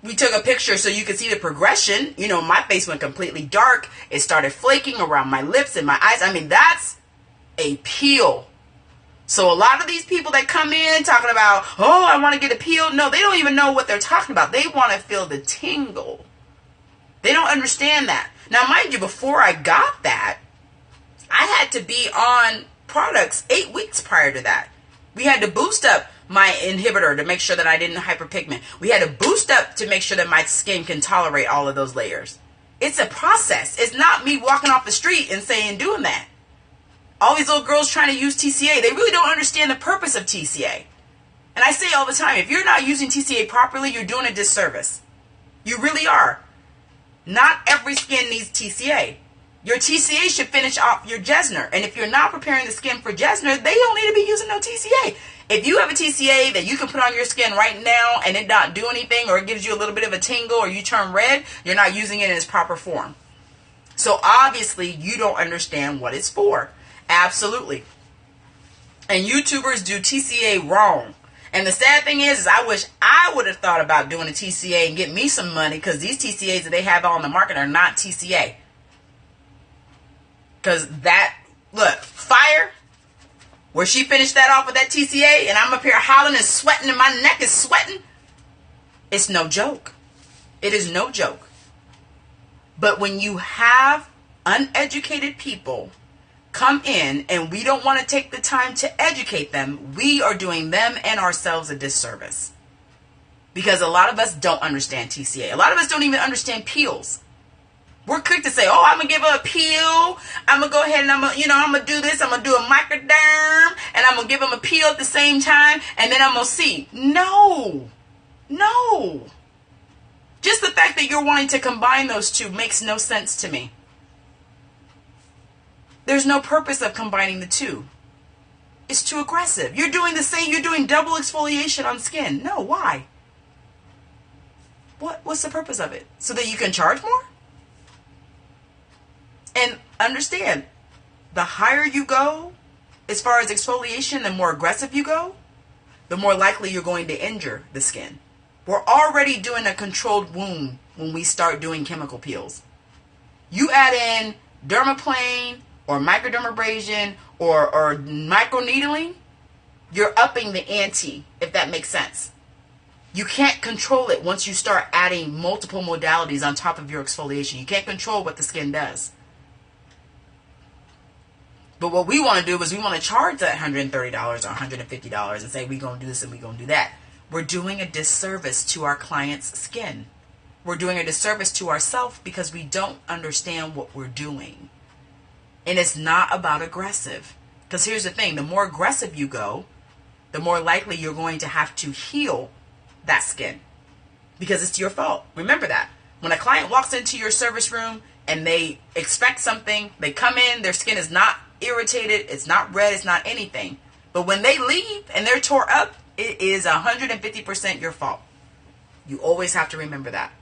we took a picture so you could see the progression. You know, my face went completely dark. It started flaking around my lips and my eyes. I mean, that's a peel. So a lot of these people that come in talking about, oh, I want to get a peel. No, they don't even know what they're talking about. They want to feel the tingle. They don't understand that. Now, mind you, before I got that, I had to be on products 8 weeks prior to that. We had to boost up my inhibitor to make sure that I didn't hyperpigment. We had to boost up to make sure that my skin can tolerate all of those layers. It's a process. It's not me walking off the street and saying, doing that. All these little girls trying to use TCA, they really don't understand the purpose of TCA. And I say all the time, if you're not using TCA properly, you're doing a disservice. You really are. Not every skin needs TCA. Your TCA should finish off your Jesner. And if you're not preparing the skin for Jesner, they don't need to be using no TCA. If you have a TCA that you can put on your skin right now and it not do anything, or it gives you a little bit of a tingle, or you turn red, you're not using it in its proper form. So obviously you don't understand what it's for. Absolutely. And YouTubers do TCA wrong. And the sad thing is I wish I would have thought about doing a TCA and get me some money, because these TCAs that they have on the market are not TCA. Because that, look, Fire, where she finished that off with that TCA, and I'm up here hollering and sweating and my neck is sweating. It's no joke. It is no joke. But when you have uneducated people come in and we don't want to take the time to educate them, we are doing them and ourselves a disservice. Because a lot of us don't understand TCA. A lot of us don't even understand peels. We're quick to say, oh, I'm going to give her a peel. I'm going to go ahead and I'm going to do this. I'm going to do a microderm, and I'm going to give them a peel at the same time, and then I'm going to see. No. Just the fact that you're wanting to combine those two makes no sense to me. There's no purpose of combining the two. It's too aggressive. You're doing the same. You're doing double exfoliation on skin. No, why? What's the purpose of it? So that you can charge more? And understand, the higher you go, as far as exfoliation, the more aggressive you go, the more likely you're going to injure the skin. We're already doing a controlled wound when we start doing chemical peels. You add in dermaplane or microdermabrasion or microneedling, you're upping the ante, if that makes sense. You can't control it once you start adding multiple modalities on top of your exfoliation. You can't control what the skin does. But what we want to do is we want to charge that $130 or $150 and say we're going to do this and we're going to do that. We're doing a disservice to our client's skin. We're doing a disservice to ourselves because we don't understand what we're doing. And it's not about aggressive. Because here's the thing, the more aggressive you go, the more likely you're going to have to heal that skin. Because it's your fault. Remember that. When a client walks into your service room and they expect something, they come in, their skin is not irritated, it's not red, it's not anything. But when they leave and they're tore up, it is 150% your fault. You always have to remember that.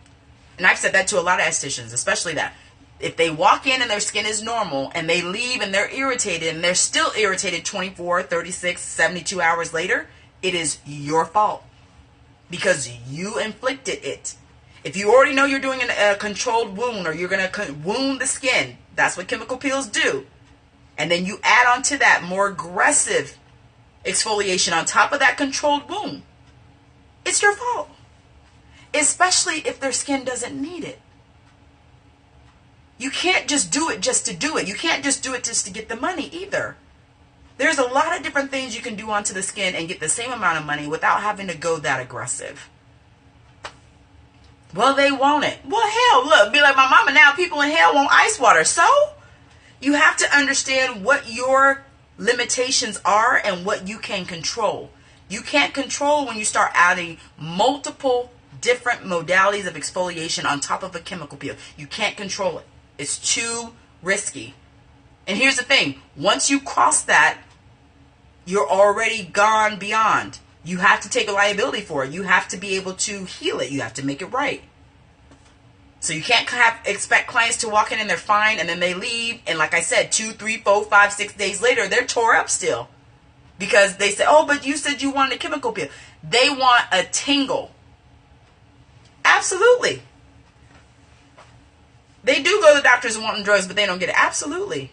And I've said that to a lot of estheticians, especially that. If they walk in and their skin is normal and they leave and they're irritated and they're still irritated 24, 36, 72 hours later, it is your fault. Because you inflicted it. If you already know you're doing a controlled wound or you're going to wound the skin, that's what chemical peels do. And then you add on to that more aggressive exfoliation on top of that controlled wound. It's your fault. Especially if their skin doesn't need it. You can't just do it just to do it. You can't just do it just to get the money either. There's a lot of different things you can do onto the skin and get the same amount of money without having to go that aggressive. Well, they want it. Well, hell, look, be like my mama now. People in hell want ice water. So you have to understand what your limitations are and what you can control. You can't control when you start adding multiple different modalities of exfoliation on top of a chemical peel. You can't control it. It's too risky. And here's the thing. Once you cross that, you're already gone beyond. You have to take a liability for it. You have to be able to heal it. You have to make it right. So you can't expect clients to walk in and they're fine and then they leave. And like I said, 2, 3, 4, 5, 6 days later, they're tore up still. Because they say, oh, but you said you wanted a chemical peel. They want a tingle. Absolutely. They do go to the doctors and wanting drugs, but they don't get it. Absolutely.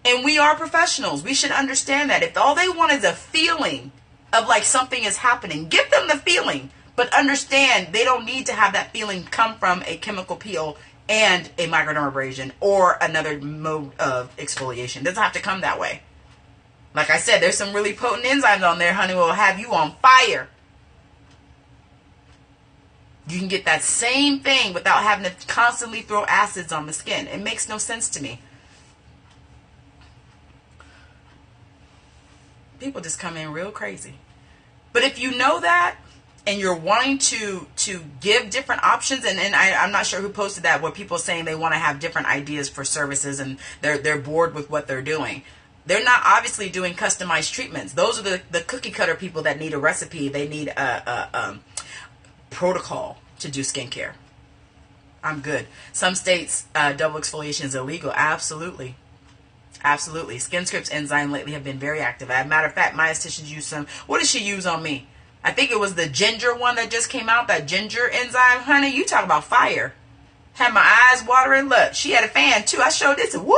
And we are professionals. We should understand that. If all they want is a feeling of like something is happening, give them the feeling. But understand, they don't need to have that feeling come from a chemical peel and a microdermabrasion or another mode of exfoliation. It doesn't have to come that way. Like I said, there's some really potent enzymes on there, honey, will have you on fire. You can get that same thing without having to constantly throw acids on the skin. It makes no sense to me. People just come in real crazy. But if you know that, and you're wanting to give different options, and I'm not sure who posted that, where people saying they want to have different ideas for services and they're bored with what they're doing. They're not obviously doing customized treatments. Those are the cookie cutter people that need a recipe. They need a protocol to do skincare. I'm good. Some states, double exfoliation is illegal. Absolutely. Absolutely. SkinScript's enzyme lately have been very active. As a matter of fact, my esthetician used some. What did she use on me? I think it was the ginger one that just came out, that ginger enzyme. Honey, you talk about fire. Had my eyes watering. Look, she had a fan too. I showed this. Woo!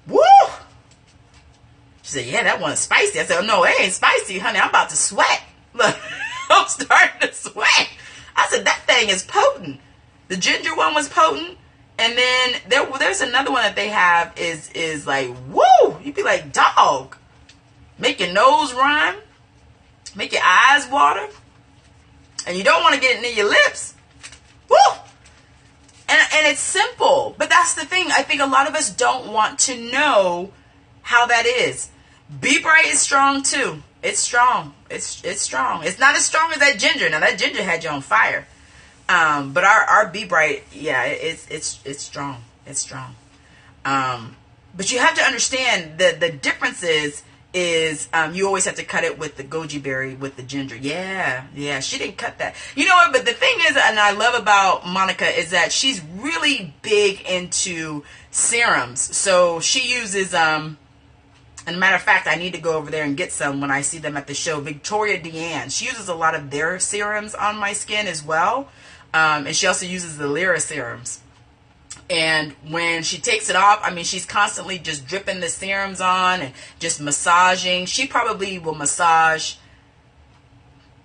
Woo! She said, yeah, that one's spicy. I said, oh, no, it ain't spicy, honey. I'm about to sweat. Look, I'm starting to sweat. I said, that thing is potent. The ginger one was potent. And then there's another one that they have is like, woo! You'd be like, dog. Make your nose run. Make your eyes water. And you don't want to get it near your lips. Woo! And it's simple. But that's the thing. I think a lot of us don't want to know how that is. Be Bright is strong too. It's strong. It's strong. It's not as strong as that ginger. Now that ginger had you on fire. But our Be Bright, yeah, it's strong. It's strong. But you have to understand the difference is you always have to cut it with the goji berry with the ginger. Yeah, she didn't cut that. You know what? But the thing is, and I love about Monica, is that she's really big into serums. So she uses and a matter of fact, I need to go over there and get some when I see them at the show. Victoria Deanne, she uses a lot of their serums on my skin as well. And she also uses the Lyra serums. And when she takes it off, I mean, she's constantly just dripping the serums on and just massaging. She probably will massage.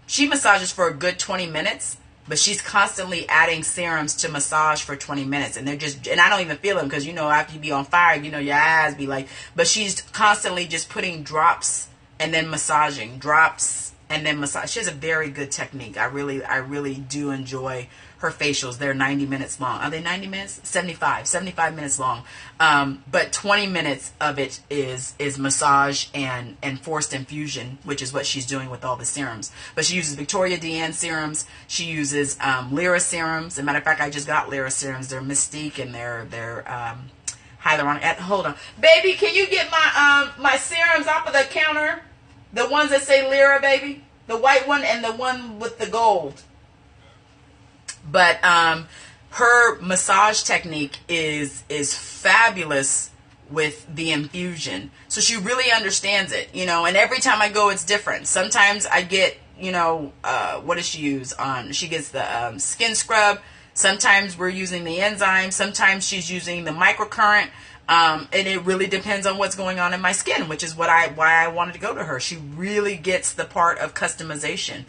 She massages for a good 20 minutes, but she's constantly adding serums to massage for 20 minutes. And they're just, and I don't even feel them because, you know, after you be on fire, you know, your eyes be like, but she's constantly just putting drops and then massaging, drops and then massage. She has a very good technique. I really do enjoy her facials. They're 90 minutes long. Are they 90 minutes? 75 minutes long. But 20 minutes of it is massage and forced infusion, which is what she's doing with all the serums. But she uses Victoria Deanne serums. She uses Lyra serums. As a matter of fact, I just got Lyra serums. They're Mystique and they're hyaluronic. Hold on. Baby, can you get my serums off of the counter? The ones that say Lyra, baby. The white one and the one with the gold. But her massage technique is fabulous with the infusion. So she really understands it, you know, and every time I go, it's different. Sometimes I get, you know, what does she use on? She gets the skin scrub. Sometimes we're using the enzyme. Sometimes she's using the microcurrent. And it really depends on what's going on in my skin, which is why I wanted to go to her. She really gets the part of customization.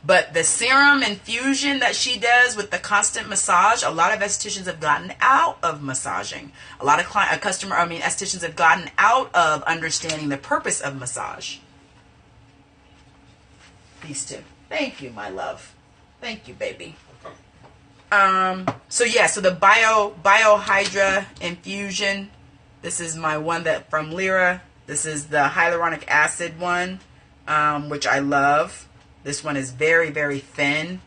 But the serum infusion that she does with the constant massage, a lot of estheticians have gotten out of massaging. A lot of estheticians have gotten out of understanding the purpose of massage. These two. Thank you, my love. Thank you, baby. So the Biohydra infusion. This is my one that from Lyra. This is the hyaluronic acid one, which I love. This one is very, very thin.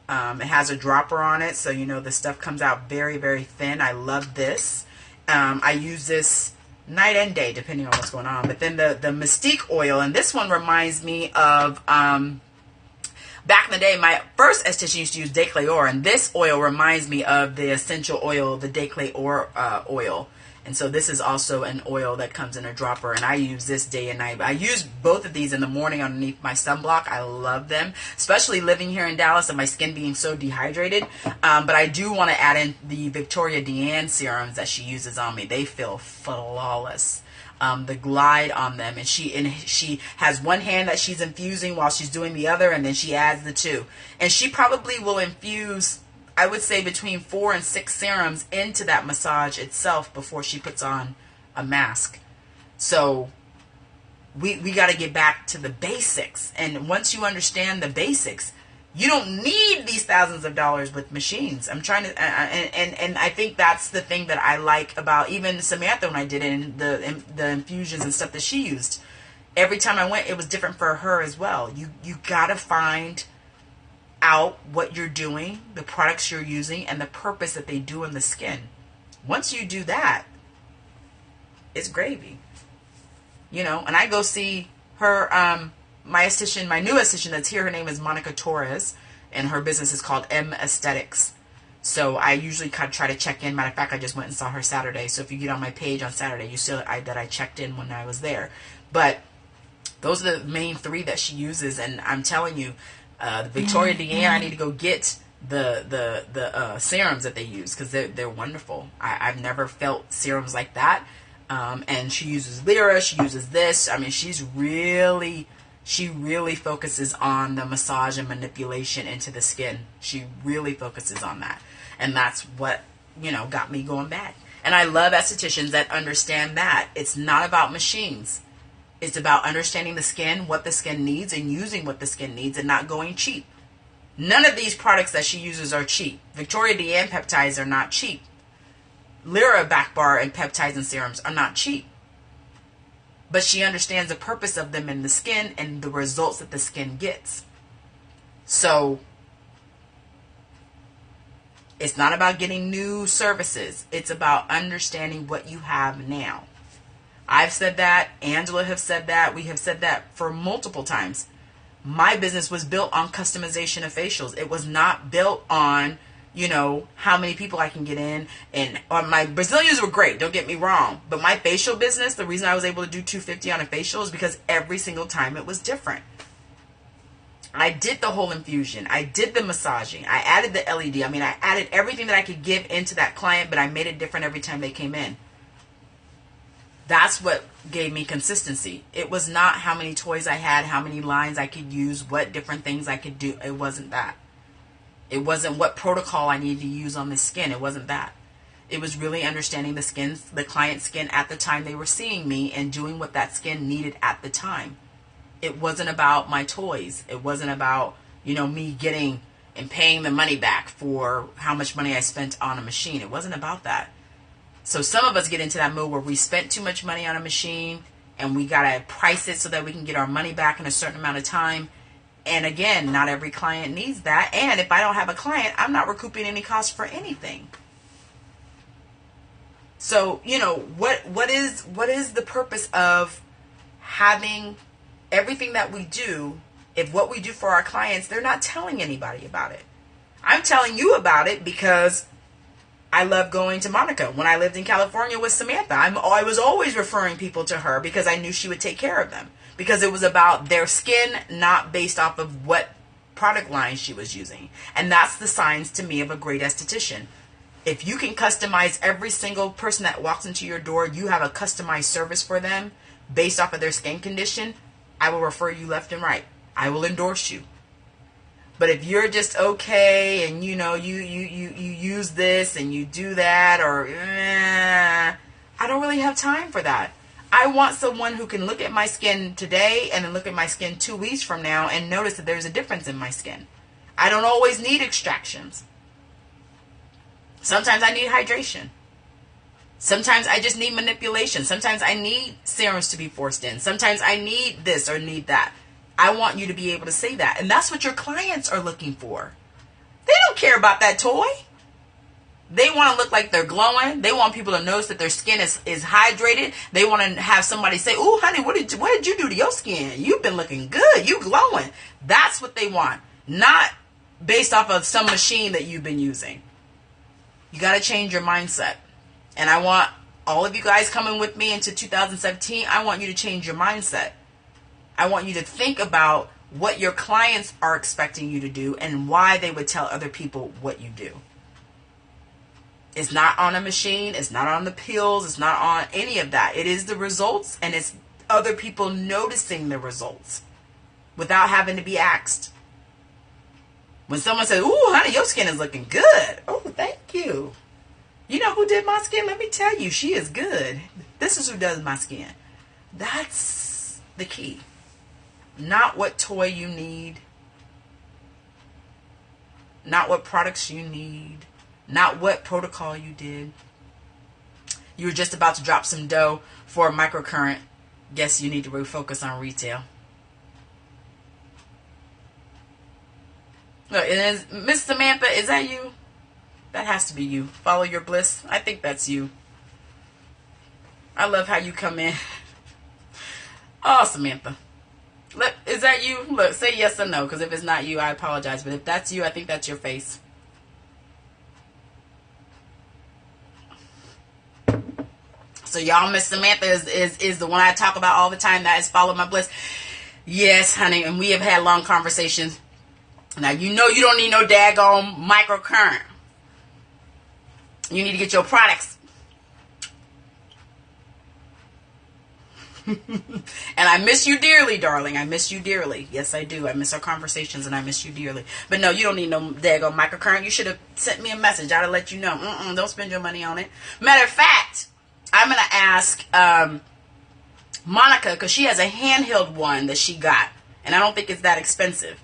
It has a dropper on it, so you know the stuff comes out very, very thin. I love this. I use this night and day, depending on what's going on. But then the Mystique oil, and this one reminds me of back in the day, my first esthetician used to use Decléor, and this oil reminds me of the essential oil, the Decléor oil. And so this is also an oil that comes in a dropper, and I use this day and night. I use both of these in the morning underneath my sunblock. I love them, especially living here in Dallas and my skin being so dehydrated. But I do want to add in the Victoria Deanne serums that she uses on me. They feel flawless. the glide on them, and she has one hand that she's infusing while she's doing the other, and then she adds the two. And she probably will infuse, I would say, between 4 and 6 serums into that massage itself before she puts on a mask. So we got to get back to the basics. And once you understand the basics, you don't need these thousands of dollars with machines. I'm trying to, and I think that's the thing that I like about even Samantha when I did it, and the infusions and stuff that she used. Every time I went, it was different for her as well. You got to find out what you're doing, the products you're using, and the purpose that they do in the skin. Once you do that, it's gravy. You know, and I go see her, my esthetician, my new esthetician that's here. Her name is Monica Torres, and her business is called M Aesthetics. So I usually kind of try to check in. Matter of fact, I just went and saw her Saturday. So if you get on my page on Saturday, you see that I checked in when I was there. But those are the main 3 that she uses, and I'm telling you, the Victoria Deanne, I need to go get the serums that they use, because they're wonderful. I've never felt serums like that. And she uses Lyra, she uses this. I mean, she really focuses on the massage and manipulation into the skin. She really focuses on that. And that's what, you know, got me going back. And I love estheticians that understand that. It's not about machines. It's about understanding the skin, what the skin needs, and using what the skin needs, and not going cheap. None of these products that she uses are cheap. Victoria Deanne peptides are not cheap. Lyra back bar and peptides and serums are not cheap. But she understands the purpose of them in the skin and the results that the skin gets. So it's not about getting new services. It's about understanding what you have now. I've said that. Angela have said that. We have said that for multiple times. My business was built on customization of facials. It was not built on, you know, how many people I can get in. And my Brazilians were great, don't get me wrong. But my facial business, the reason I was able to do $250 on a facial is because every single time it was different. I did the whole infusion. I did the massaging. I added the LED. I mean, I added everything that I could give into that client, but I made it different every time they came in. That's what gave me consistency. It was not how many toys I had, how many lines I could use, what different things I could do. It wasn't that. It wasn't what protocol I needed to use on the skin. It wasn't that. It was really understanding the client's skin at the time they were seeing me and doing what that skin needed at the time. It wasn't about my toys. It wasn't about, you know, me getting and paying the money back for how much money I spent on a machine. It wasn't about that. So some of us get into that mode where we spent too much money on a machine and we got to price it so that we can get our money back in a certain amount of time. And again, not every client needs that. And if I don't have a client, I'm not recouping any cost for anything. So, you know, what is the purpose of having everything that we do if what we do for our clients, they're not telling anybody about it? I'm telling you about it because I love going to Monica. When I lived in California with Samantha, I was always referring people to her because I knew she would take care of them. Because it was about their skin, not based off of what product line she was using. And that's the signs to me of a great esthetician. If you can customize every single person that walks into your door, you have a customized service for them based off of their skin condition, I will refer you left and right. I will endorse you. But if you're just okay and, you know, you use this and you do that, or I don't really have time for that. I want someone who can look at my skin today and then look at my skin 2 weeks from now and notice that there's a difference in my skin. I don't always need extractions. Sometimes I need hydration. Sometimes I just need manipulation. Sometimes I need serums to be forced in. Sometimes I need this or need that. I want you to be able to say that. And that's what your clients are looking for. They don't care about that toy. They want to look like they're glowing. They want people to notice that their skin is hydrated. They want to have somebody say, "Ooh, honey, what did you do to your skin? You've been looking good. You glowing." That's what they want. Not based off of some machine that you've been using. You got to change your mindset. And I want all of you guys coming with me into 2017, I want you to change your mindset. I want you to think about what your clients are expecting you to do and why they would tell other people what you do. It's not on a machine. It's not on the pills. It's not on any of that. It is the results, and it's other people noticing the results without having to be asked. When someone says, "Ooh, honey, your skin is looking good." Oh, thank you. You know who did my skin? Let me tell you, she is good. This is who does my skin. That's the key. Not what toy you need. Not what products you need. Not what protocol you did. You were just about to drop some dough for a microcurrent. Guess you need to refocus on retail. Look, it is Miss Samantha, is that you? That has to be you. Follow your bliss. I think that's you. I love how you come in. Oh, Samantha. Look, is that you? Look, say yes or no, because if it's not you, I apologize. But if that's you, I think that's your face. So y'all, Miss Samantha is the one I talk about all the time. That is Follow My Bliss. Yes, honey, and we have had long conversations. Now, you know you don't need no daggone microcurrent. You need to get your products. And I miss you dearly, darling. I miss you dearly. Yes, I do. I miss our conversations, and I miss you dearly. But no, you don't need no daggone microcurrent. You should have sent me a message. I'd have let you know. Don't spend your money on it. Matter of fact, I'm going to ask Monica, because she has a handheld one that she got. And I don't think it's that expensive.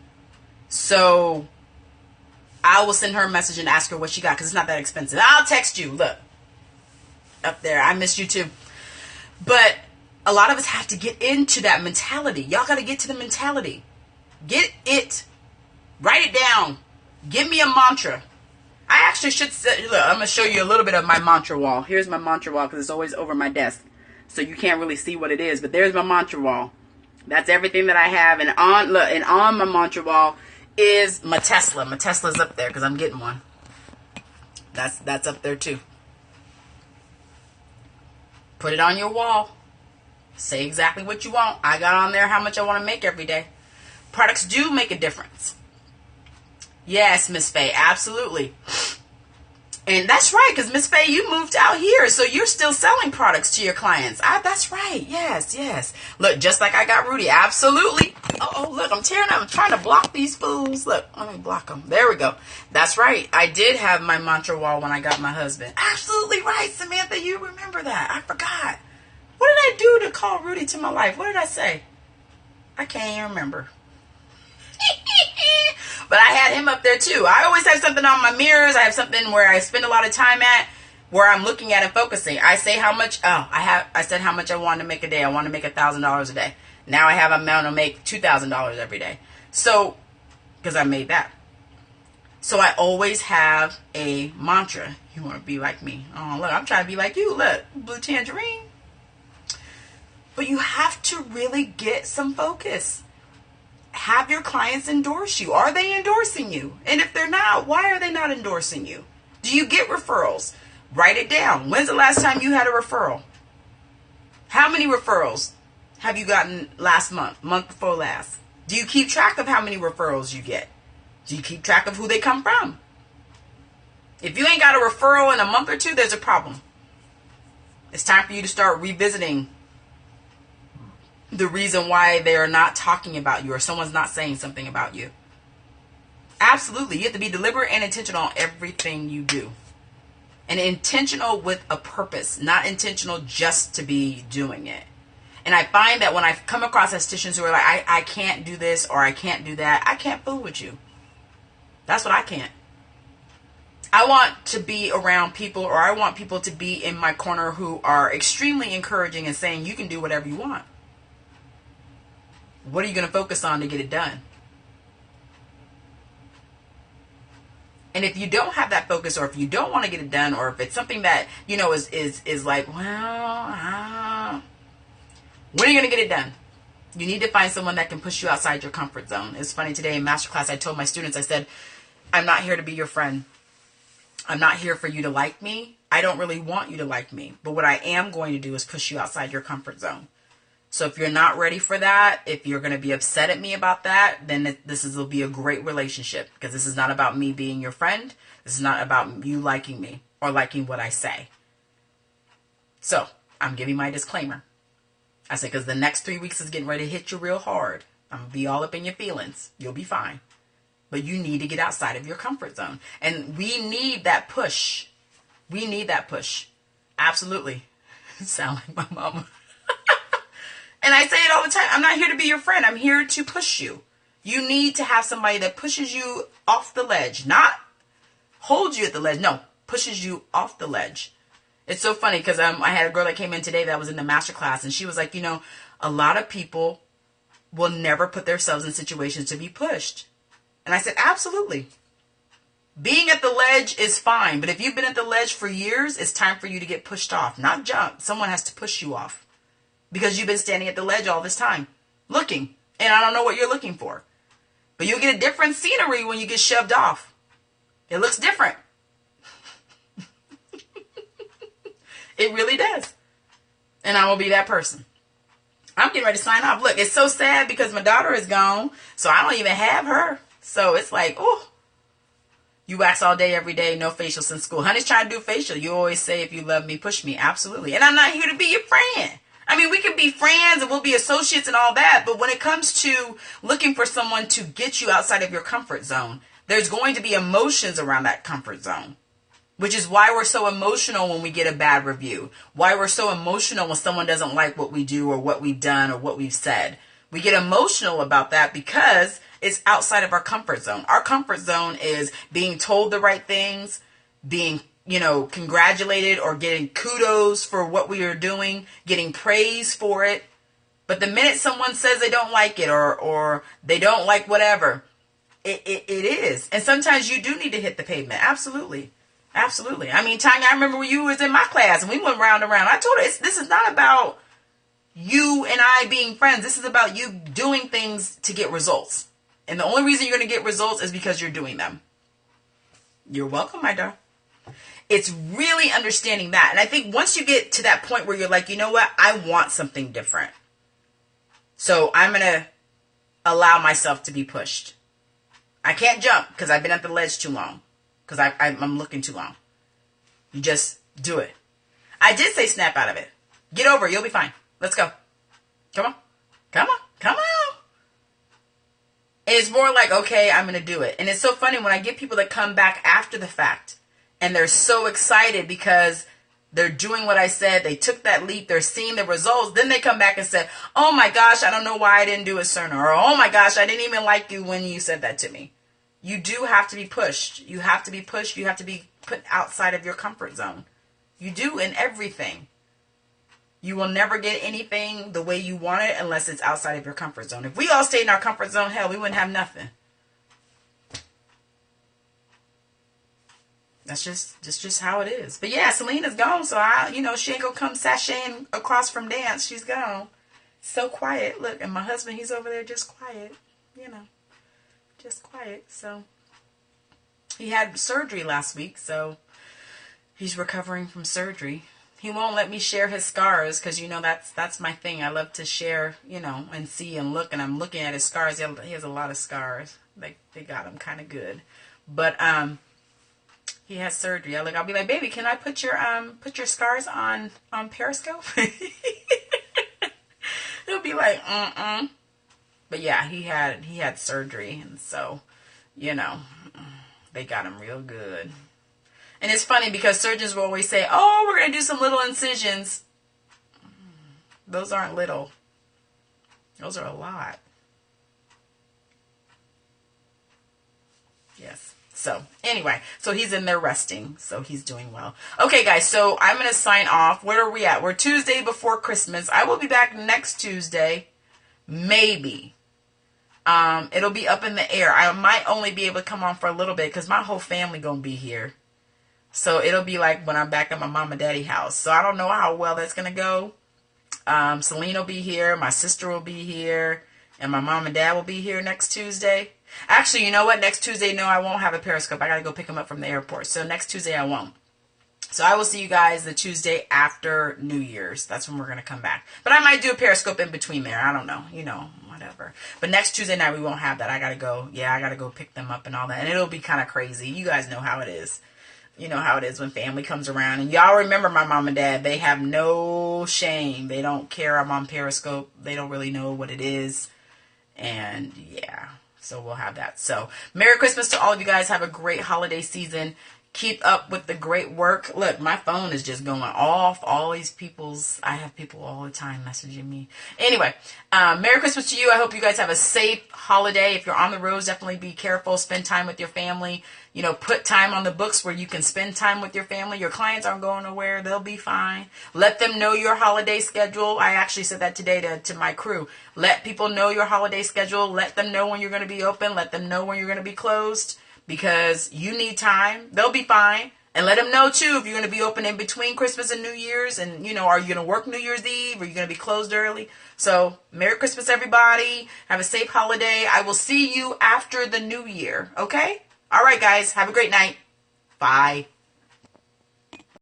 So I will send her a message and ask her what she got, because it's not that expensive. I'll text you. Look. Up there. I missed you too. But a lot of us have to get into that mentality. Y'all got to get to the mentality. Get it. Write it down. Give me a mantra. I actually should say, look, I'm going to show you a little bit of my mantra wall. Here's my mantra wall, because it's always over my desk. So you can't really see what it is. But there's my mantra wall. That's everything that I have. And on my mantra wall is my Tesla. My Tesla's up there because I'm getting one. That's up there too. Put it on your wall. Say exactly what you want. I got on there how much I want to make every day. Products do make a difference. Yes, Miss Faye, absolutely. And that's right, because Miss Faye, you moved out here, so you're still selling products to your clients. That's right. Yes. Look, just like I got Rudy, absolutely. Oh, look, I'm tearing up. I'm trying to block these fools. Look, let me block them. There we go. That's right. I did have my mantra wall when I got my husband. Absolutely right, Samantha. You remember that. I forgot. What did I do to call Rudy to my life? What did I say? I can't even remember. But I had him up there too. I always have something on my mirrors. I have something where I spend a lot of time at, where I'm looking at and focusing. I say how much. I said how much I wanted to make a day. I want to make $1,000 a day. Now I have a amount to make $2,000 every day. So, because I made that. So I always have a mantra. You want to be like me? Oh, look, I'm trying to be like you. Look, blue tangerine. But you have to really get some focus. Have your clients endorse you. Are they endorsing you? And if they're not, why are they not endorsing you? Do you get referrals? Write it down. When's the last time you had a referral? How many referrals have you gotten last month before last? Do you keep track of how many referrals you get? Do you keep track of who they come from? If you ain't got a referral in a month or two, there's a problem. It's time for you to start revisiting the reason why they are not talking about you, or someone's not saying something about you. Absolutely. You have to be deliberate and intentional on everything you do. And intentional with a purpose, not intentional just to be doing it. And I find that when I come across estheticians who are like, I can't do this or I can't do that, I can't fool with you. That's what I can't. I want to be around people, or I want people to be in my corner who are extremely encouraging and saying, you can do whatever you want. What are you going to focus on to get it done? And if you don't have that focus, or if you don't want to get it done, or if it's something that, you know, is like, well, when are you going to get it done? You need to find someone that can push you outside your comfort zone. It's funny, today in masterclass, I told my students, I said, I'm not here to be your friend. I'm not here for you to like me. I don't really want you to like me. But what I am going to do is push you outside your comfort zone. So if you're not ready for that, if you're going to be upset at me about that, then this will be a great relationship, because this is not about me being your friend. This is not about you liking me or liking what I say. So I'm giving my disclaimer. I said, because the next 3 weeks is getting ready to hit you real hard. I'm going to be all up in your feelings. You'll be fine. But you need to get outside of your comfort zone. And we need that push. We need that push. Absolutely. Sound like my mama. And I say it all the time. I'm not here to be your friend. I'm here to push you. You need to have somebody that pushes you off the ledge. Not holds you at the ledge. No, pushes you off the ledge. It's so funny because I had a girl that came in today that was in the master class. And she was like, a lot of people will never put themselves in situations to be pushed. And I said, absolutely. Being at the ledge is fine. But if you've been at the ledge for years, it's time for you to get pushed off. Not jump. Someone has to push you off. Because you've been standing at the ledge all this time. Looking. And I don't know what you're looking for. But you'll get a different scenery when you get shoved off. It looks different. It really does. And I will be that person. I'm getting ready to sign off. Look, it's so sad because my daughter is gone. So I don't even have her. So it's like, oh. You wax all day, every day, no facial since school. Honey's trying to do facial. You always say, if you love me, push me. Absolutely. And I'm not here to be your friend. I mean, we can be friends and we'll be associates and all that. But when it comes to looking for someone to get you outside of your comfort zone, there's going to be emotions around that comfort zone. Which is why we're so emotional when we get a bad review. Why we're so emotional when someone doesn't like what we do or what we've done or what we've said. We get emotional about that because it's outside of our comfort zone. Our comfort zone is being told the right things, being, congratulated or getting kudos for what we are doing, getting praise for it. But the minute someone says they don't like it or they don't like whatever, it is. And sometimes you do need to hit the pavement. Absolutely. Absolutely. I mean, Tanya, I remember when you was in my class and we went round and round. I told her, this is not about you and I being friends. This is about you doing things to get results. And the only reason you're going to get results is because you're doing them. You're welcome, my darling. It's really understanding that. And I think once you get to that point where you're like, you know what? I want something different. So I'm going to allow myself to be pushed. I can't jump because I've been at the ledge too long. Because I'm looking too long. You just do it. I did say snap out of it. Get over it. You'll be fine. Let's go. Come on. Come on. Come on. And it's more like, okay, I'm going to do it. And it's so funny when I get people that come back after the fact. And they're so excited because they're doing what I said. They took that leap. They're seeing the results. Then they come back and say, oh my gosh, I don't know why I didn't do it sooner. Or, oh my gosh, I didn't even like you when you said that to me. You do have to be pushed. You have to be pushed. You have to be put outside of your comfort zone. You do in everything. You will never get anything the way you want it unless it's outside of your comfort zone. If we all stayed in our comfort zone, hell, we wouldn't have nothing. That's just how it is. But yeah, Selena's gone, so she ain't gonna come sashaying across from dance. She's gone. So quiet. Look, and my husband, he's over there just quiet. Just quiet. So he had surgery last week, so he's recovering from surgery. He won't let me share his scars because that's my thing. I love to share, and see and look. And I'm looking at his scars. He has a lot of scars. They got him kind of good, but he has surgery. I'll be like, baby, can I put your scars on Periscope? He'll be like, But yeah, he had surgery, and so, they got him real good. And it's funny because surgeons will always say, oh, we're going to do some little incisions. Those aren't little. Those are a lot. Yes. So anyway, so he's in there resting. So he's doing well. Okay, guys, so I'm going to sign off. Where are we at? We're Tuesday before Christmas. I will be back next Tuesday. Maybe. It'll be up in the air. I might only be able to come on for a little bit because my whole family going to be here. So it'll be like when I'm back at my mom and daddy house. So I don't know how well that's going to go. Selena will be here. My sister will be here. And my mom and dad will be here next Tuesday. Actually, you know what? Next Tuesday, no, I won't have a Periscope. I got to go pick them up from the airport. So next Tuesday, I won't. So I will see you guys the Tuesday after New Year's. That's when we're going to come back. But I might do a Periscope in between there. I don't know. Whatever. But next Tuesday night, we won't have that. I got to go. Yeah, I got to go pick them up and all that. And it'll be kind of crazy. You guys know how it is. You know how it is when family comes around. And y'all remember my mom and dad. They have no shame. They don't care I'm on Periscope. They don't really know what it is. And yeah, so we'll have that. So Merry Christmas to all of you guys. Have a great holiday season. Keep up with the great work. Look, my phone is just going off. All these I have people all the time messaging me. Anyway, Merry Christmas to you. I hope you guys have a safe holiday. If you're on the roads, definitely be careful. Spend time with your family. You know, put time on the books where you can spend time with your family. Your clients aren't going nowhere. They'll be fine. Let them know your holiday schedule. I actually said that today to my crew. Let people know your holiday schedule. Let them know when you're going to be open. Let them know when you're going to be closed. Because you need time. They'll be fine. And let them know, too, if you're going to be open in between Christmas and New Year's. And, you know, are you going to work New Year's Eve? Or are you going to be closed early? So, Merry Christmas, everybody. Have a safe holiday. I will see you after the New Year. Okay? All right, guys. Have a great night. Bye.